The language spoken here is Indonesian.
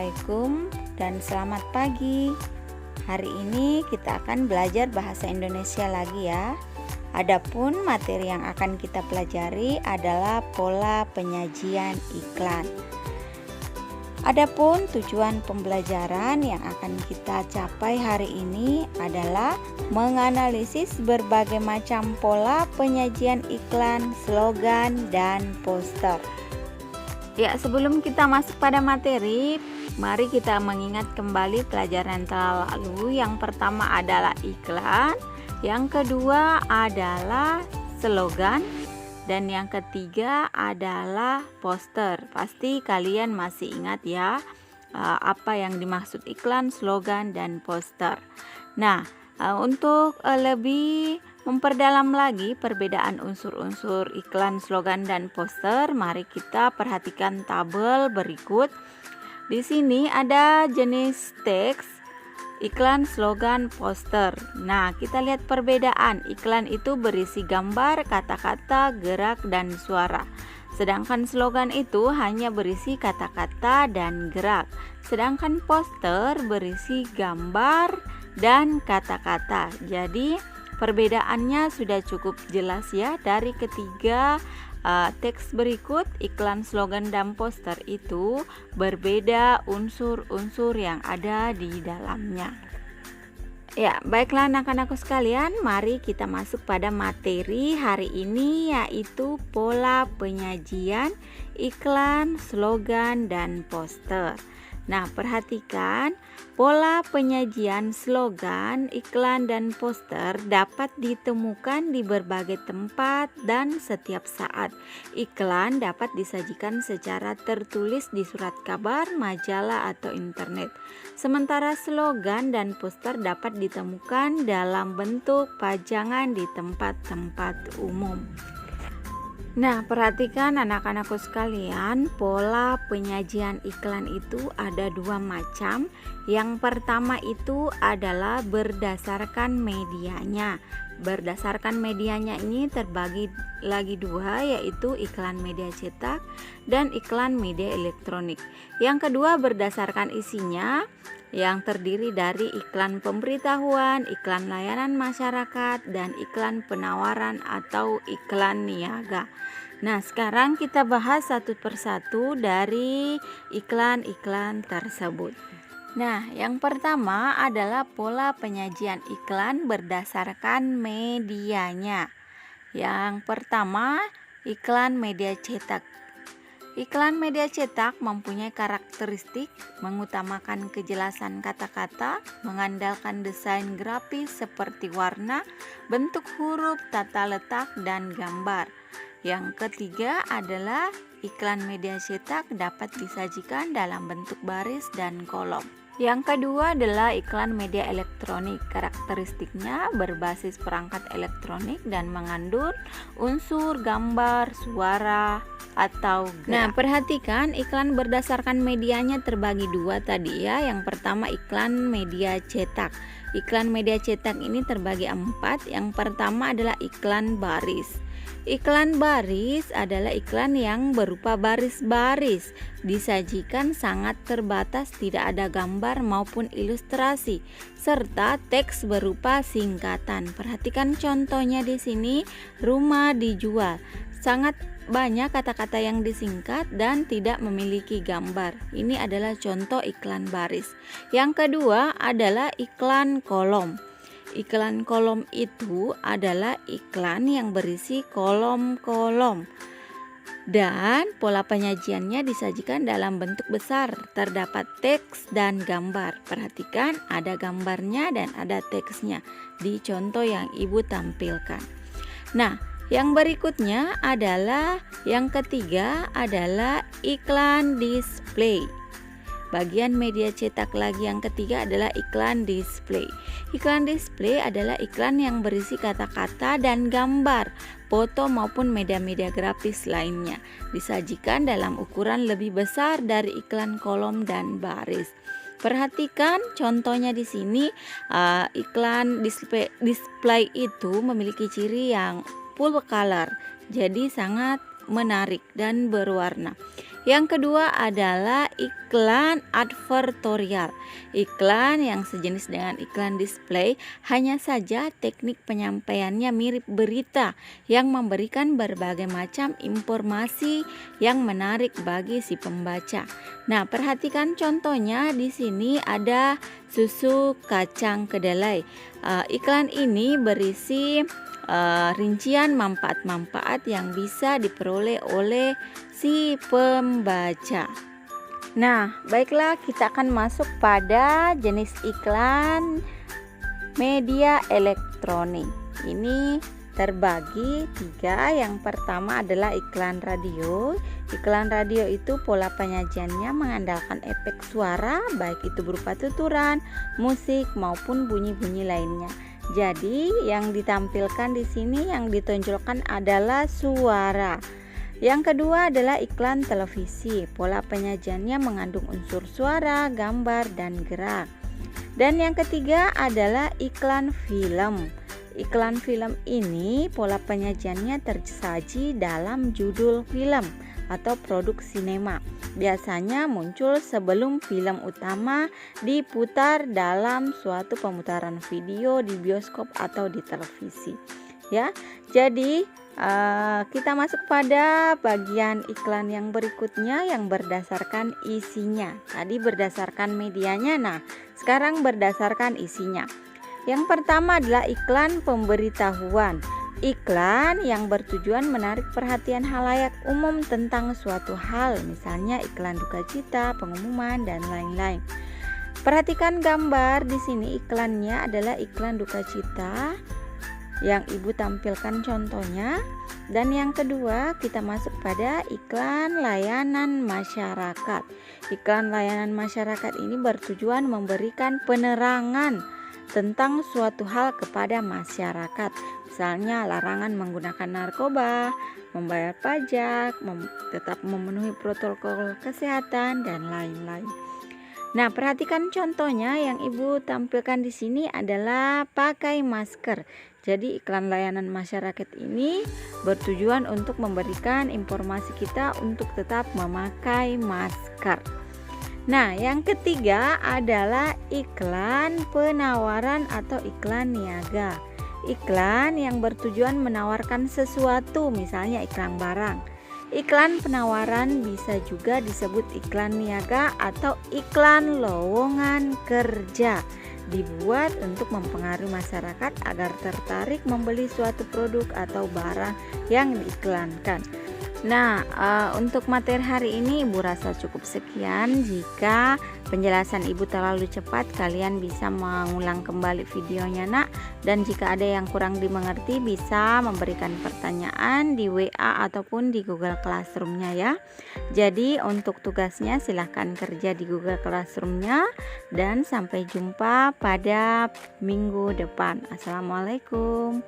Assalamualaikum dan selamat pagi. Hari ini kita akan belajar bahasa Indonesia lagi ya. Adapun materi yang akan kita pelajari adalah pola penyajian iklan. Adapun tujuan pembelajaran yang akan kita capai hari ini adalah menganalisis berbagai macam pola penyajian iklan, slogan, dan poster. Ya, sebelum kita masuk pada materi, mari kita mengingat kembali pelajaran lalu. Yang pertama adalah iklan, yang kedua adalah slogan, dan yang ketiga adalah poster. Pasti kalian masih ingat ya apa yang dimaksud iklan, slogan, dan poster. Nah, untuk lebih memperdalam lagi perbedaan unsur-unsur iklan, slogan, dan poster, mari kita perhatikan tabel berikut. Di sini ada jenis teks, iklan, slogan, poster. Nah, kita lihat perbedaan. Iklan itu berisi gambar, kata-kata, gerak, dan suara. Sedangkan slogan itu hanya berisi kata-kata dan gerak. Sedangkan poster berisi gambar dan kata-kata. Jadi perbedaannya sudah cukup jelas ya. Dari ketiga teks berikut, iklan, slogan, dan poster itu berbeda unsur-unsur yang ada di dalamnya. Ya, baiklah anak-anakku sekalian, mari kita masuk pada materi hari ini, yaitu pola penyajian iklan, slogan, dan poster. Nah, perhatikan pola penyajian slogan, iklan, dan poster dapat ditemukan di berbagai tempat dan setiap saat. Iklan dapat disajikan secara tertulis di surat kabar, majalah, atau internet. Sementara slogan dan poster dapat ditemukan dalam bentuk pajangan di tempat-tempat umum. Nah, perhatikan anak-anakku sekalian, pola penyajian iklan itu ada dua macam. Yang pertama itu adalah berdasarkan medianya. Berdasarkan medianya ini terbagi lagi dua, yaitu iklan media cetak dan iklan media elektronik. Yang kedua berdasarkan isinya, yang terdiri dari iklan pemberitahuan, iklan layanan masyarakat, dan iklan penawaran atau iklan niaga. Nah, sekarang kita bahas satu persatu dari iklan-iklan tersebut. Nah, yang pertama adalah pola penyajian iklan berdasarkan medianya. Yang pertama, iklan media cetak. Iklan media cetak mempunyai karakteristik mengutamakan kejelasan kata-kata, mengandalkan desain grafis seperti warna, bentuk huruf, tata letak, dan gambar. Yang ketiga adalah iklan media cetak dapat disajikan dalam bentuk baris dan kolom. Yang kedua adalah iklan media elektronik. Karakteristiknya berbasis perangkat elektronik dan mengandung unsur gambar, suara, atau gerak. Nah, perhatikan iklan berdasarkan medianya terbagi dua tadi ya. Yang pertama iklan media cetak. Iklan media cetak ini terbagi 4. Yang pertama adalah iklan baris. Iklan baris adalah iklan yang berupa baris-baris, disajikan sangat terbatas, tidak ada gambar maupun ilustrasi, serta teks berupa singkatan. Perhatikan contohnya di sini, rumah dijual. Sangat banyak kata-kata yang disingkat dan tidak memiliki gambar. Ini adalah contoh iklan baris. Yang kedua adalah iklan kolom. Iklan kolom itu adalah iklan yang berisi kolom-kolom dan pola penyajiannya disajikan dalam bentuk besar. Terdapat teks dan gambar. Perhatikan ada gambarnya dan ada teksnya di contoh yang ibu tampilkan. Nah, yang berikutnya adalah yang ketiga adalah iklan display. Bagian media cetak lagi yang ketiga adalah iklan display. Iklan display adalah iklan yang berisi kata-kata dan gambar, foto maupun media-media grafis lainnya. Disajikan dalam ukuran lebih besar dari iklan kolom dan baris. Perhatikan contohnya di sini, iklan display itu memiliki ciri yang full color, jadi sangat menarik dan berwarna. Yang kedua adalah iklan advertorial. Iklan yang sejenis dengan iklan display, hanya saja teknik penyampaiannya mirip berita yang memberikan berbagai macam informasi yang menarik bagi si pembaca. Nah, perhatikan contohnya di sini ada susu kacang kedelai. Iklan ini berisi rincian manfaat-manfaat yang bisa diperoleh oleh si pembaca. Nah, baiklah, kita akan masuk pada jenis iklan media elektronik. Ini terbagi 3. Yang pertama adalah iklan radio. Iklan radio itu pola penyajiannya mengandalkan efek suara, baik itu berupa tuturan, musik maupun bunyi-bunyi lainnya. Jadi yang ditampilkan di sini, yang ditonjolkan adalah suara. Yang kedua adalah iklan televisi. Pola penyajiannya mengandung unsur suara, gambar, dan gerak. Dan yang ketiga adalah iklan film. Iklan film ini pola penyajiannya tersaji dalam judul film atau produk sinema. Biasanya muncul sebelum film utama diputar dalam suatu pemutaran video di bioskop atau di televisi. Ya, jadi kita masuk pada bagian iklan yang berikutnya yang berdasarkan isinya. Tadi berdasarkan medianya, nah sekarang berdasarkan isinya. Yang pertama adalah iklan pemberitahuan. Iklan yang bertujuan menarik perhatian halayak umum tentang suatu hal, misalnya iklan duka cita, pengumuman, dan lain-lain. Perhatikan gambar di sini, iklannya adalah iklan duka cita yang ibu tampilkan contohnya. Dan yang kedua kita masuk pada iklan layanan masyarakat. Iklan layanan masyarakat ini bertujuan memberikan penerangan tentang suatu hal kepada masyarakat, misalnya larangan menggunakan narkoba, membayar pajak, tetap memenuhi protokol kesehatan, dan lain-lain. Nah, perhatikan contohnya yang ibu tampilkan di sini adalah pakai masker. Jadi iklan layanan masyarakat ini bertujuan untuk memberikan informasi kita untuk tetap memakai masker. Nah, yang ketiga adalah iklan penawaran atau iklan niaga. Iklan yang bertujuan menawarkan sesuatu, misalnya iklan barang. Iklan penawaran bisa juga disebut iklan niaga atau iklan lowongan kerja. Dibuat untuk mempengaruhi masyarakat agar tertarik membeli suatu produk atau barang yang diiklankan. Nah, untuk materi hari ini ibu rasa cukup sekian. Jika penjelasan ibu terlalu cepat, kalian bisa mengulang kembali videonya, nak. Dan jika ada yang kurang dimengerti, bisa memberikan pertanyaan di WA ataupun di Google Classroom-nya ya. Jadi untuk tugasnya silahkan kerja di Google Classroom-nya. Dan sampai jumpa pada minggu depan. Assalamualaikum.